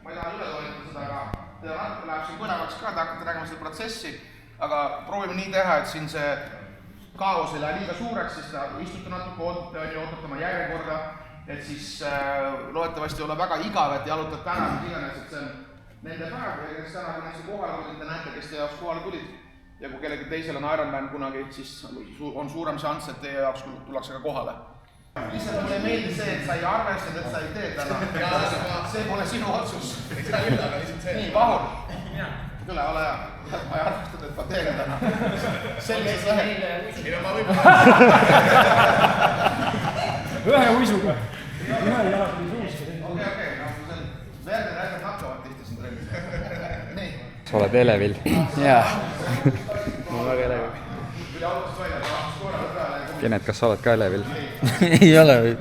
ma ei taha üle toonitada seda, aga teda natuke läheb siin põnevaks ka, te hakkate nägema seda protsessi, aga proovime nii teha, et siin see kaos ei lähe liiga suureks, siis ta istute natuke, ootate oma järjekorda, et siis loodetavasti ei ole väga igav, et jalutate täna, mis iganes, et see on nende päev, ja kes täna näiteks kohale tulid, te näete, kes teie jaoks kohale tulid. Ja kui kellegi teisel on Ironman kunagi, siis on suurem šanss, et teie jaoks tullakse ka kohale. Lihtsalt mulle meeldi see, et sa ei arvestanud, et sa ei tee täna. See pole sinu otsus. Nii, Vahur. Tule, ole hea. Ma ei arvestanud, et ma teen täna. Sellises lähed. Ühe uisuga. Ühe jalaga suuska. Okei. Verder asjad hakkavad tihti siin trennis. Nii. Sa oled elevil. Jaa. Ma olen väga elevil. Kenet, kas sa oled ka elevil? Ei ole või?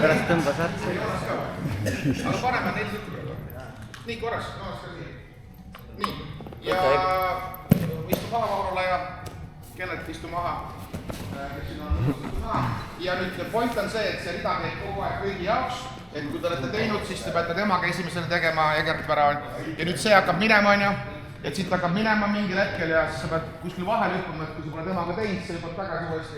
Pärast tõmbas ärtsi. Aga paneme neil süttu. Nii, korras. Nii. Ja istu maha Vaurule ja Kenet istu maha. Ja nüüd point on see, et see rida käib kogu aeg kõigi jaoks. Et kui te olete teinud, siis te peate temaga esimesele tegema Egert Pärav. Ja nüüd see hakkab minema, on ju. Et siit hakkab minema mingil hetkel ja siis sa pead kuskil vahel hüppama, et kui sa pole temaga teinud, sa hüppad tagasi uuesti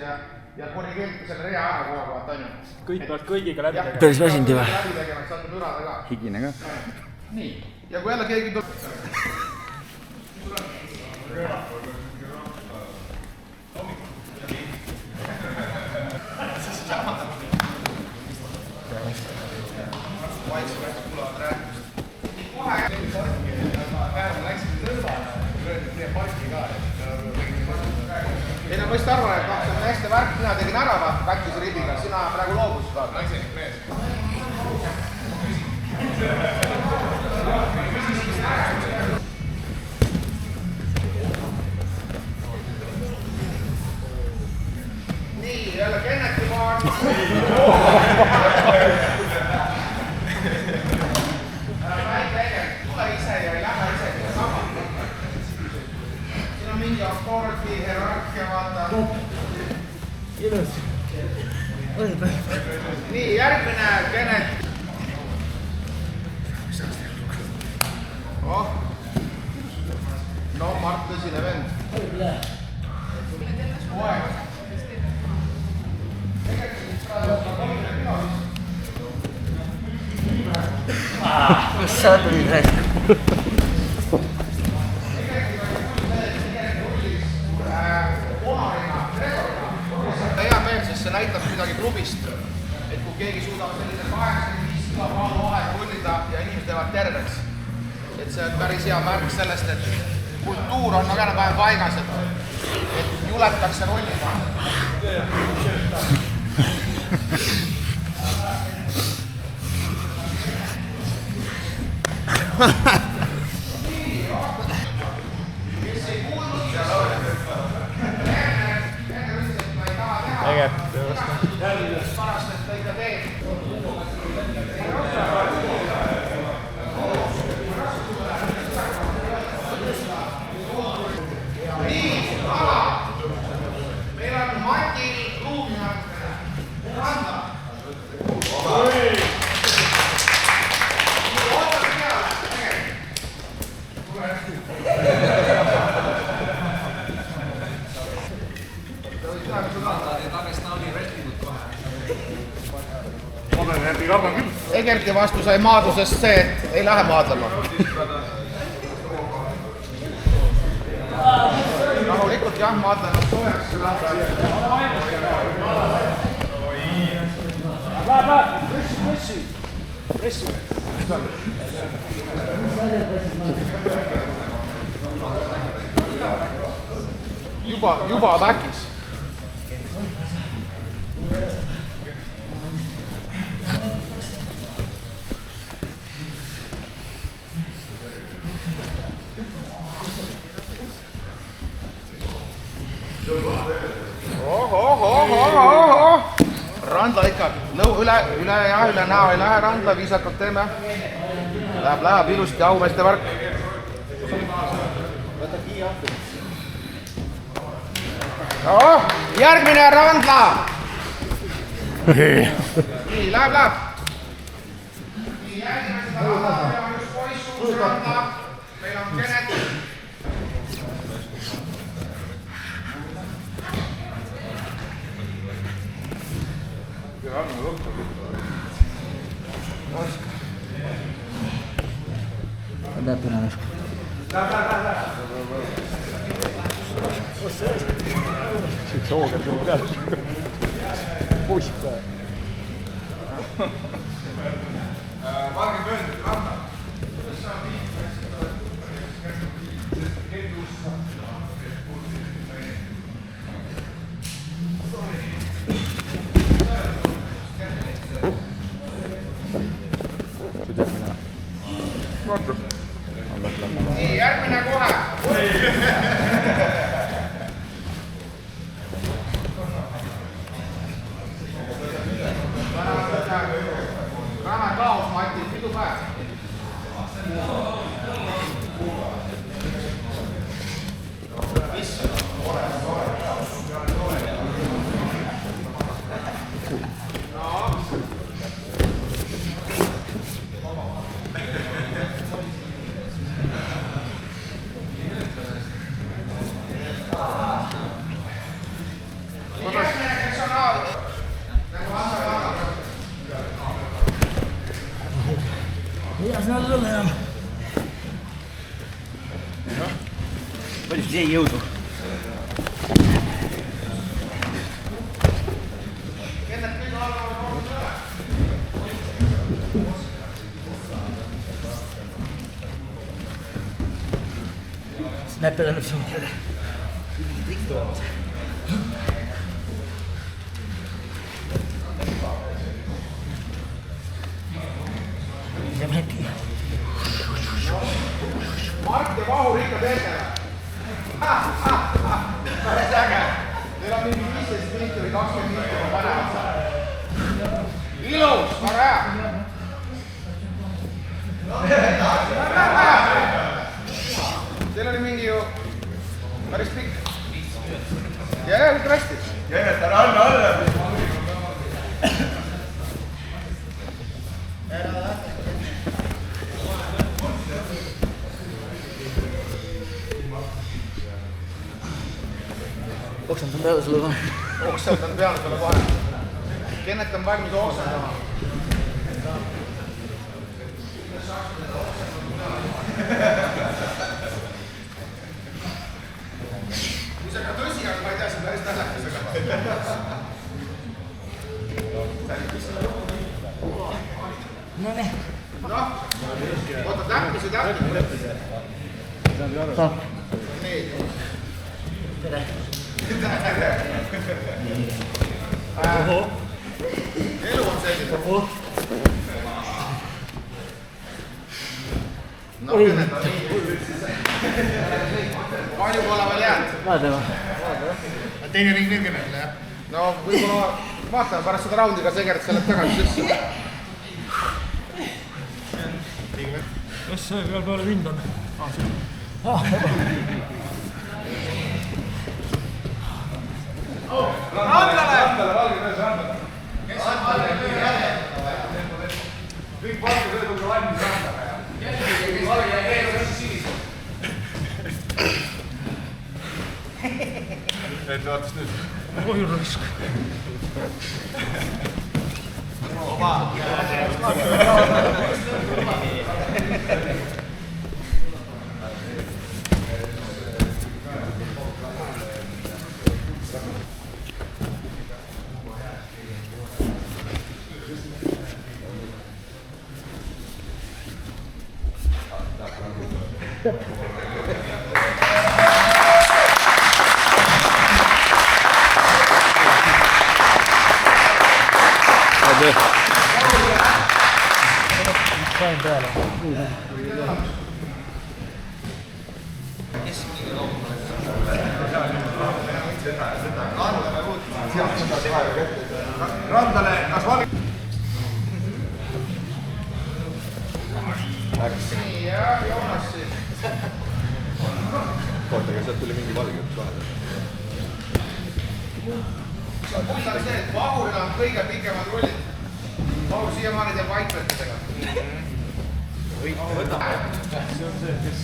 ja korrigeerite selle rea ära kogu aeg, on ju. Kõik peavad kõigiga läbi tegema. Päris väsindi või? Läbi tegema, et saate mürada ka. Higine ka. Nii. Ja kui jälle keegi tuleb... Ei no ma just arvan, et see on hästi värk, mina tegin ära vaata katkise ribiga, sina praegu loobusid vaata. Naisenik mees. Nii, jälle Kenneti paar. Tule ise ja ei lähe ise sama. Siin on mingi authority, hierarkia, vaata. Ilus. Nii, järgmine Kennet. Oh. No, Mart tõsine vend. Poeg. Kus sa tulid raisk? Hea meel, sest see näitab midagi klubist, et kui keegi suudab sellise 85 kilo kaalu vahel rullida ja inimesed teevad terveks. Et see on päris hea märk sellest, et kultuur on vähem paigas, et juletakse rullida. Egert. Parast, et ta ikka teeb. Nii, ala. Meil on Mati Ruumina Randa. Egerti vastu sai maadlusest see, et ei lähe maadlema. Rahulikult jah, maadlema soojaks. Pressi. Juba väkis. Randla ikka, üle näo ei lähe Randla, viisakalt teeme. Läheb ilusti aumeeste värk. Järgmine Randla! Nii, läheb. Nii, jälgime seda rada, meil on just poissuus randa, meil on kenet. Siukse hooga tuleb peale. Poisid ka. Valge pööndid randa. Nii, järgmine kohe. Räme kaos, Mati, pidu päev. Palju siis jäi jõudu? Snapper annab siin jälle trikk tulemas. Mark ja Vahur ikka teetele. Päris äge. Teil on mingi 15 minti või 20 minti on panevad. Ilus, väga hea. Teil oli mingi ju päris pikk. Ja, ütleme hästi. Jänet, ära anna alla! Oksendan peale sulle kohe. Oksendan peale sulle kohe. Kennet on valmis oksendama. Kui see ka tõsi on, ma ei tea, see on päris tählekas. No nii. Noh, oota, täppised jätkid. Nii. Tere. Elu on selline. No, kennet on nii. Palju pole veel jäänud. Vaatame. Teine ring veel kenetele, jah? No, võib-olla vaatame pärast seda raundi, ka Segert sa oled tagasi sisse. Kas see peal peale vind on? Randale, valge töös randale. Kes on valge töös? Kõik valge töös on valmis randale. Kes valge töös sinised? Et vaatas nüüd. Ohju raisk. Sain peale. Randale, kas valge? Nii, jah, Joonas siis. Oota, aga sealt tuli mingi valge jutt vahele. Huvitav see, et Vahuril on kõige pikemad rullid. Vahur siiamaani teeb vaitvetidega. See on see, kes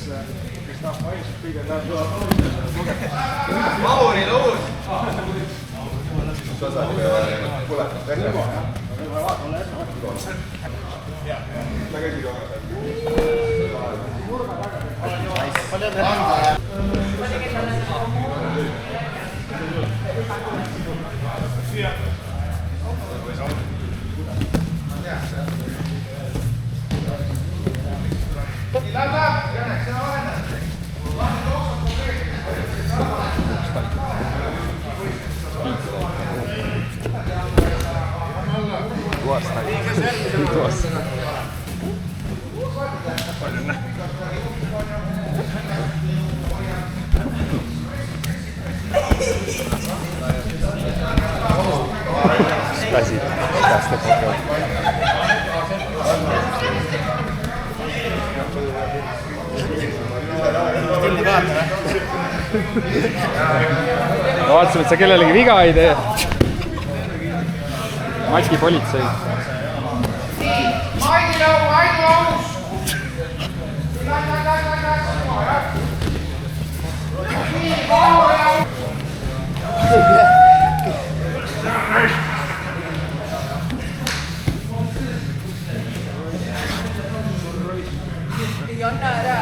tahab vaimselt kõige Vahuril uus! Käsi, käste kokku. Ma vaatasin, et sa kellelegi viga ei tee. Mati politsei. Maidi laus! Ei anna ära.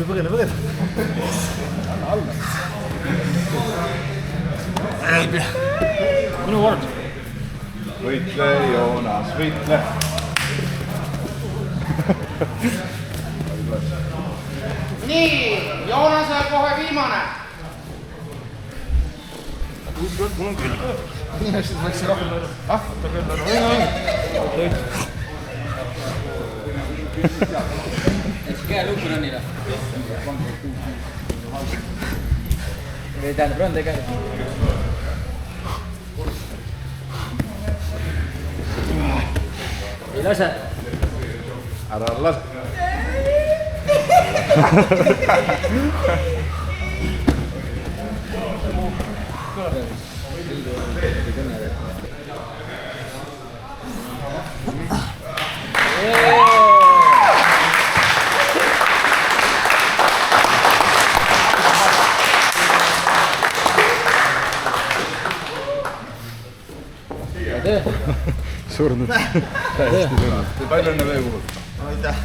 Põgene. Anna alla. Ei pea. Minu kord. Võitle, Joonas, võitle. Nii, Joonasel kohe viimane. Mul on küll. Inimesed võiksid rohkem. Ahvata küll. Käe lukku rõnnile. Või tähendab rõnde käe. Ei lase. Ära lase. Surnud. Täiesti surnud. Palju õnne vee puhul. Aitäh.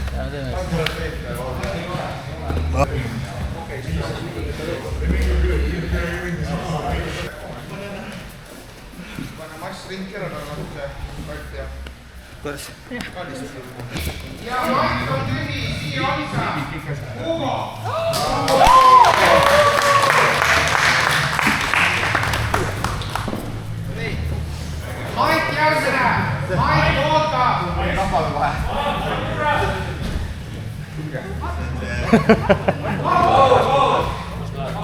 Pane mass ringi ära, natuke katti ja... Kuidas? Ja mass on tühi, siia Ansa. Ugo! Mait järgmine! Mait ootab! Rahval kohe.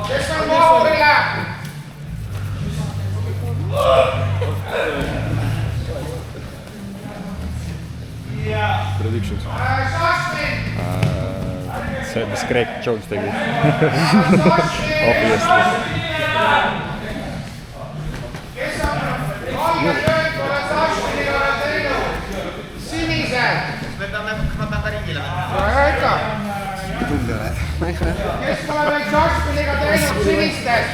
Kes on Vahurile? Predictions. Šašmin! See, mis Greg Jones tegi. Šašmin! Obviously. Kes on valge tööd pole Šašminiga teinud? Sinised! Ma pean ka ringile. Ja ikka! Kes pole veel Šašminiga teinud sinistes?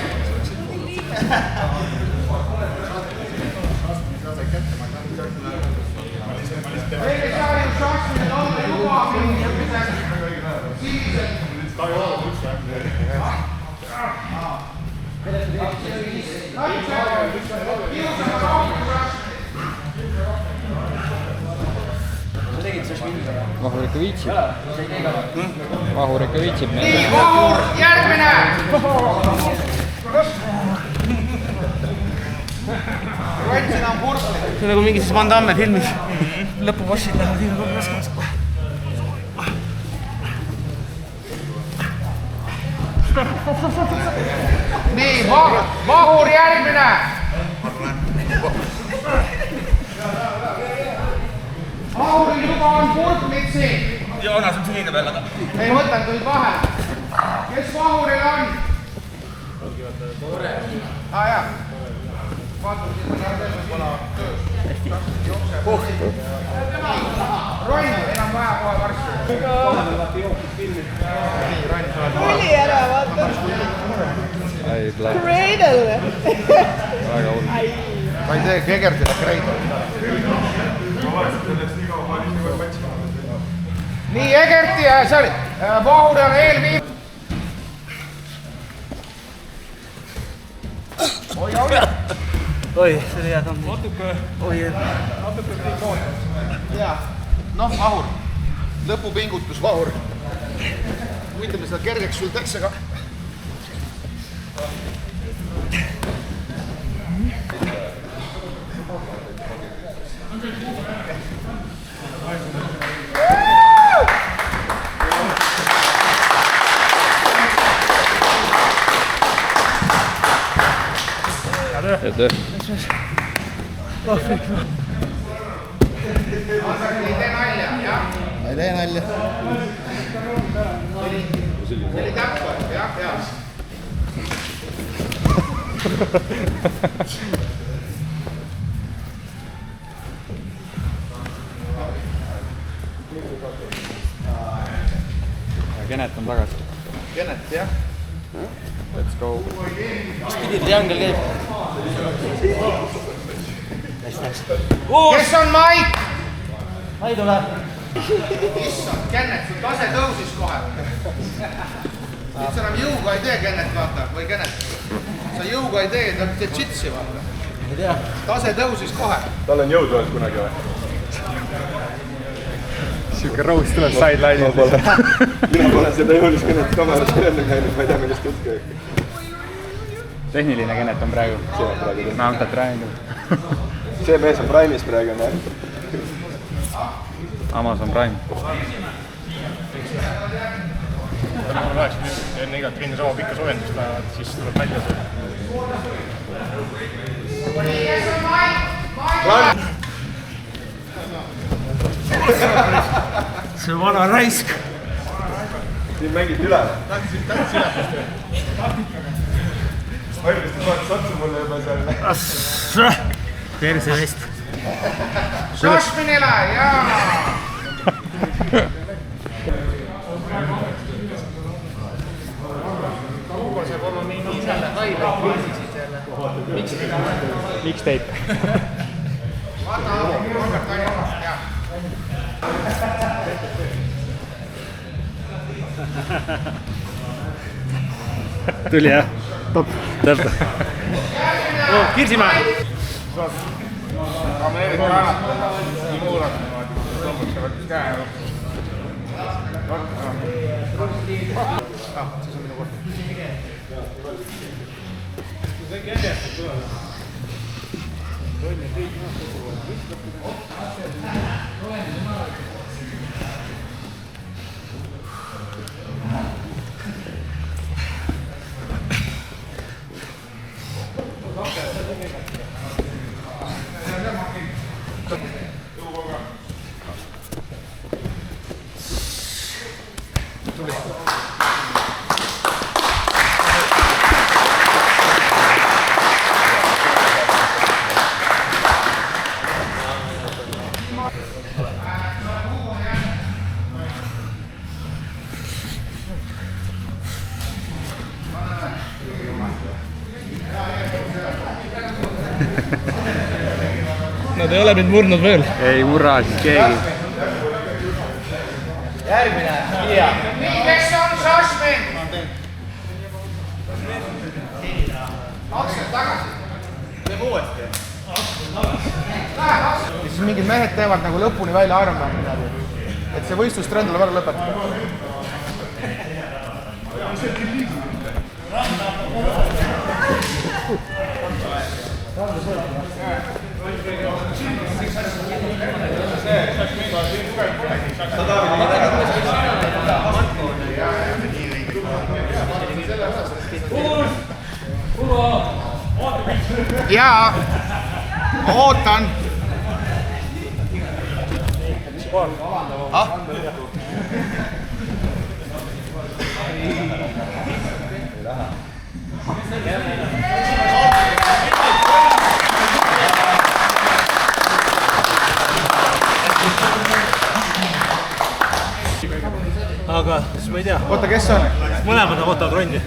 Meil ei saa ju Šašminil olla juba mingisugused sinised. Vahur ikka viitsib. Vahur ikka viitsib. Nii, Vahur, järgmine! Rotsin on purpli. See on nagu mingis Van Damme filmis. Lõpuvassid lähevad iga kord raskemaks. Nii, Vahur järgmine! Vahuril juba on purplid siin. Joonas on sinine peal, aga... Ei võtan, tulid vahele. Kes vahuril on? Jaa. Vaatame, siin on järgmine võib-olla töös. Ronn, meil on vaja kohe varsti. Tuli ära, vaata. Cradle. Väga hull. Ma ei tee Kegertile Cradle. Nii, Egerti ja see oli. Vahur on eelviim. Oi. Oi, see oli hea tammi. Oi, Jaa. Noh, vahur. Lõpupingutus, vahur. Võitame seda kergeks sul teksega. Hea töö. Ei tee nalja, jah? Ei tee nalja. See oli täppa, jah, heas. Kenet on tagasi. Kenet, jah. Let's go. mis pidi triangel käib? Kes on Maik? Ma ei tule. Issand, Kennet, sul tase tõusis kohe. Nüüd sa enam jõuga ei tee Kennet, vaata, või Kennet. Sa jõuga ei tee, teed džitsi, vaata. Ei tea. Tase tõusis kohe. Tal on jõudu olnud kunagi või? Siuke roos tuleb sideline'il. Mina pole seda jõulist kõnet kameras enne käinud, ma ei tea, millest jutt käib. Tehniline Kenet on praegu. Mounted triangle. See mees on Prime'is praegu, jah? Amazon Prime. Enne igat trenni sama pikka soojendust lähevad, siis tuleb välja see. Kes on Maik? See vana raisk. Siin mängiti üle. Õigesti vaatas otsa mulle juba seal. Perse vest. Šašminile, jaa! Mixtape. Vaata, Robert Anjamas, jah. Tuli jah? Top. Täpselt. Kirsimäe. Kameerid kaanatama, nii muuratama, tõmbaks võttis käe. Siis on minu kord. Nad ei ole mind murdnud veel. Ei murra siis keegi. Järgmine. Liia. Nii, kes on Šašmin? Aksel tagasi. Teeb uuesti. Siis mingid mehed teevad nagu lõpuni välja Ironmani midagi. Et see võistlustrend tuleb ära lõpetada. Jaa, ootan. Ah? aga siis ma ei tea. Oota, kes on? Mõlemad ootavad rondi.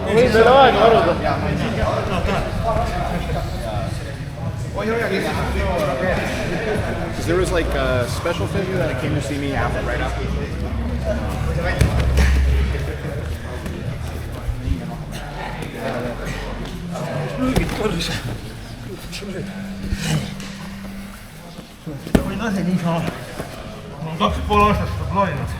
Võin selle aega aruda. Because there was like a special figure that came to see me after, right after. Võin ase nii saada. Ma olen 2,5 aastast seda plaaninud.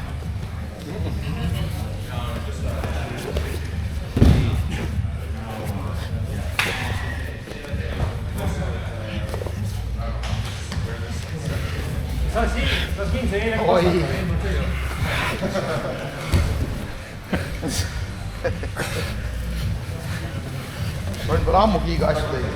Oi. Ma olin veel ammu kiiga asju teinud.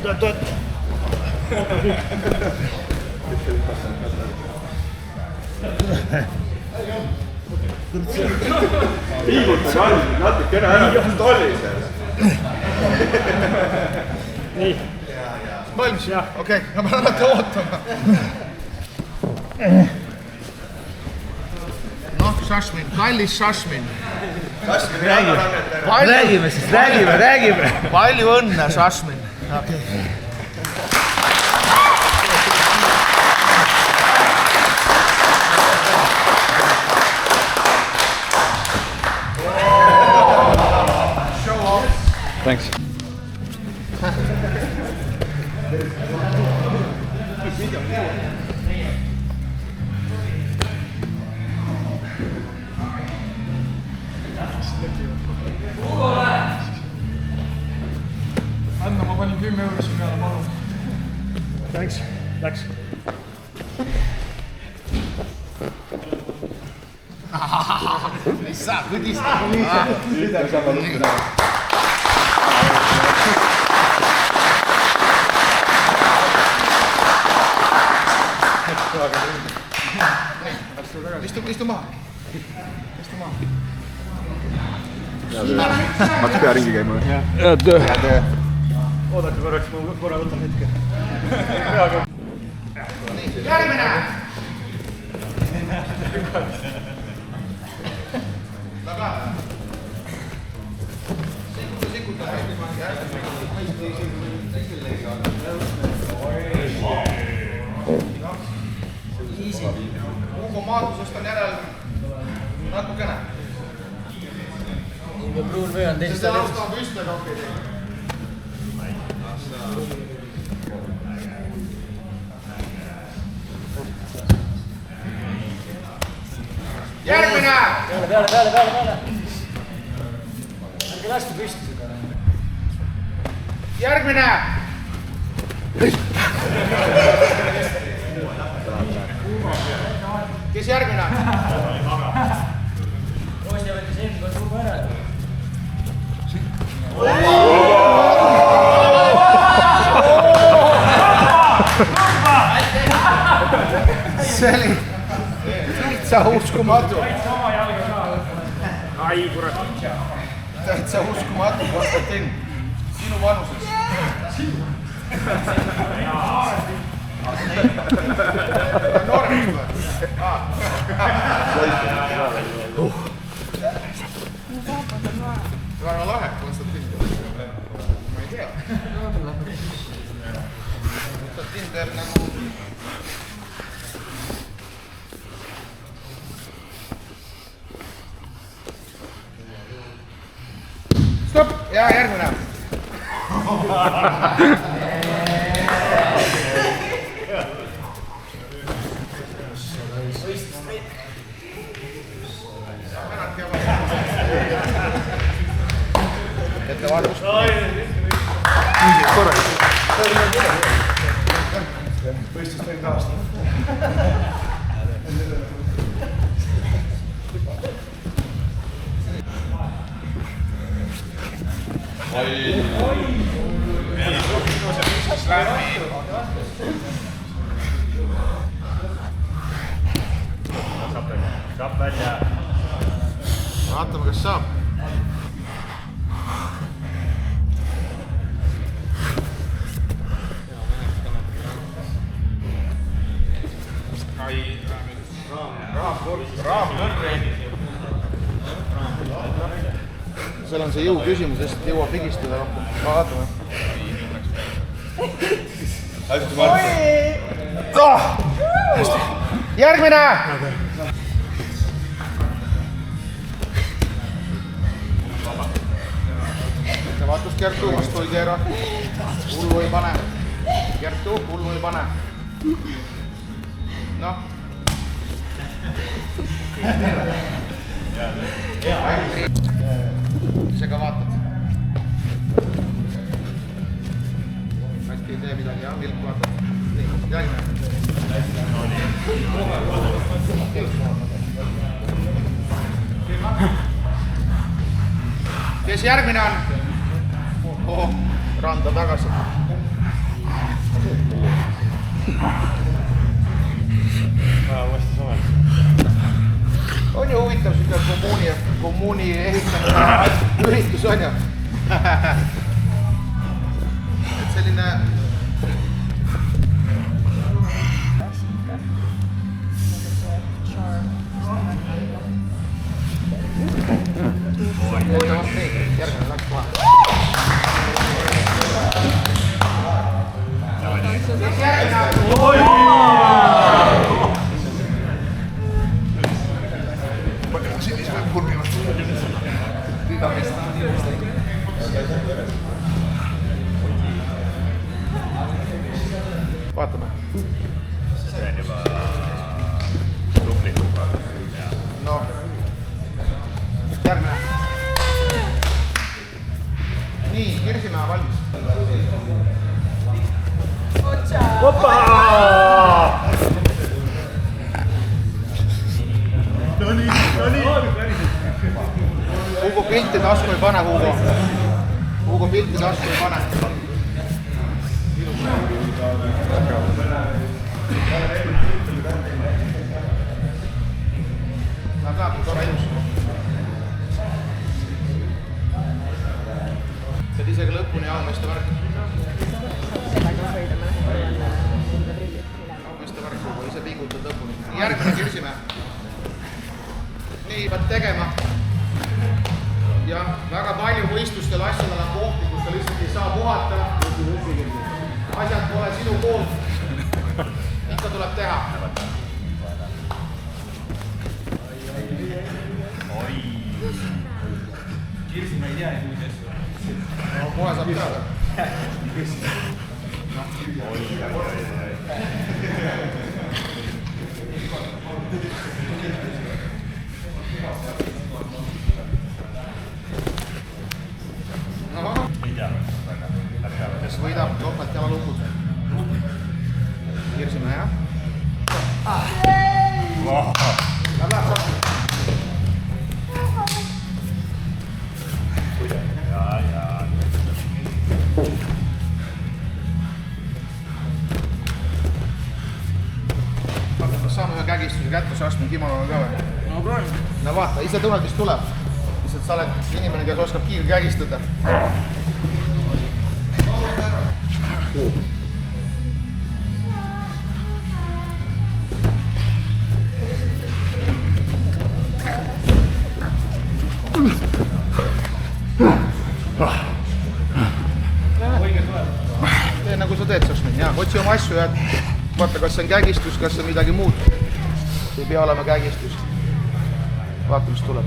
Oot. Liigutage andmed natukene ära, mis ta oli seal? Nii. Valmis? Okei, ma pean alati ootama. Noh, Šašmin, kallis Šašmin. Räägime siis, räägime. Palju õnne, Šašmin. Okay. Thanks. Anna, ma panin 10 euro siin peale, palun. Thanks. Läks. Mis sa kõdistad? Nüüd saab alustada. Istu maha. Hakkas pea ringi käima või? Oodake korraks, ma korra võtan hetke. Järgmine! Väga. Sikuta. Ugo Maatusest on järel natukene. Pruun või on teist Seda aasta on püsti, aga okei. Järgmine! Peale. Ärge laske püsti seda. Järgmine! Kes järgmine? Koosja võttis eelmine kord Ugo ära. See oli täitsa uskumatu. Ai, kurat. Täitsa uskumatu, Konstantin. Sinu vanuses. Nooremaks või? Väga lahe, Konstantin. Ma ei tea. Konstantin teeb nagu... Stop! Ja järgmine! Ette valmis. Korraks. võistlust teinud aasta. Saab välja. Vaatame, kas saab. Seal on see jõu küsimus, lihtsalt jõuab pigistada rohkem. Vaatame. Järgmine! Vaatus Kertu, vastu ei keera. Hullu ei pane. Kertu, hullu ei pane. Noh. Ise ka vaatad. Äkki ei tee midagi, jah? Vilk vaatad. Nii, järgmine. Kes järgmine on? Oho, randa tagasi. On ju huvitav siuke kommuuni ehitamine üritus on ju. Et selline järgmine läks kohe. Vaatame. See on juba tubli. No. Järgmine. Nii, Kirsimäe valmis. Opa! No nii. Hugo pilti tasku ei pane, Hugo. Hugo pilti tasku ei pane. Nad läheb, tore ilus. Teed isegi lõpuni aumeeste värk. Aumeeste värk, Hugo, ise pingutad lõpuni. Järgmine Kirsimäe. Nii pead tegema. Ja väga palju võistlustel asjadel on kohti, kus ta lihtsalt ei saa puhata. Asjad pole sinu poolt. Ikka tuleb teha. Kirsimäe ei tea neid asju. No, kohe saab teada. Kes võidab topelt jalalukud? Kirsimäe, jah? Läheb saab. Kas saame ühe kägistuse kätte, sa astme Kimonole ka või? No praegu. No vaata, ise tunned, mis tuleb. Lihtsalt sa oled inimene, kes oskab kiirkägistada. Tee nagu sa teed, Sasmin, jaa, otsi oma asju ja vaata, kas see on kägistus, kas see on midagi muud. Ei pea olema kägistus. Vaata, mis tuleb.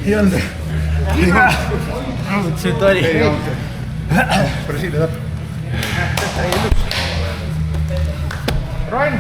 ei olnud. See oli. Ei olnud. Brasiilia tapp. Ron!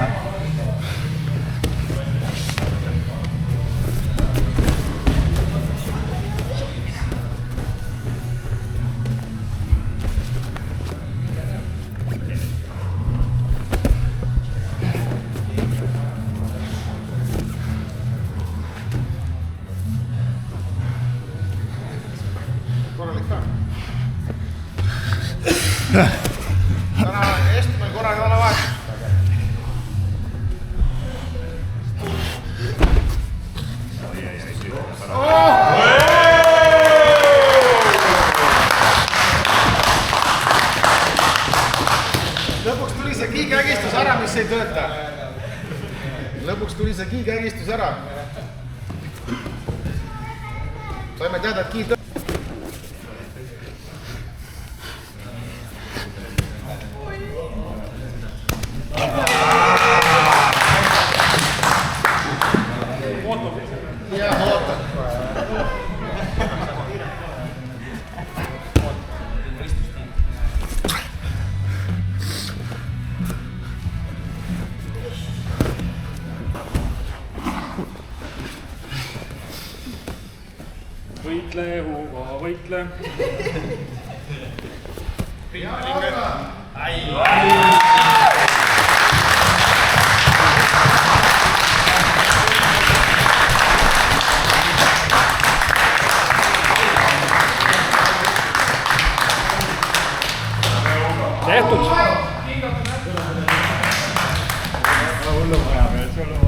Korralik ka. Täna Eestimäel korraga ole vahet. Lõpuks tuli see kiikägistus ära, mis ei tööta. Lõpuks tuli see kiikägistus ära. Saime teada, et kiil töötab. Jah, ootan. Võitle, Hugo, võitle. Tehtud. Hullu vaja veel, sul on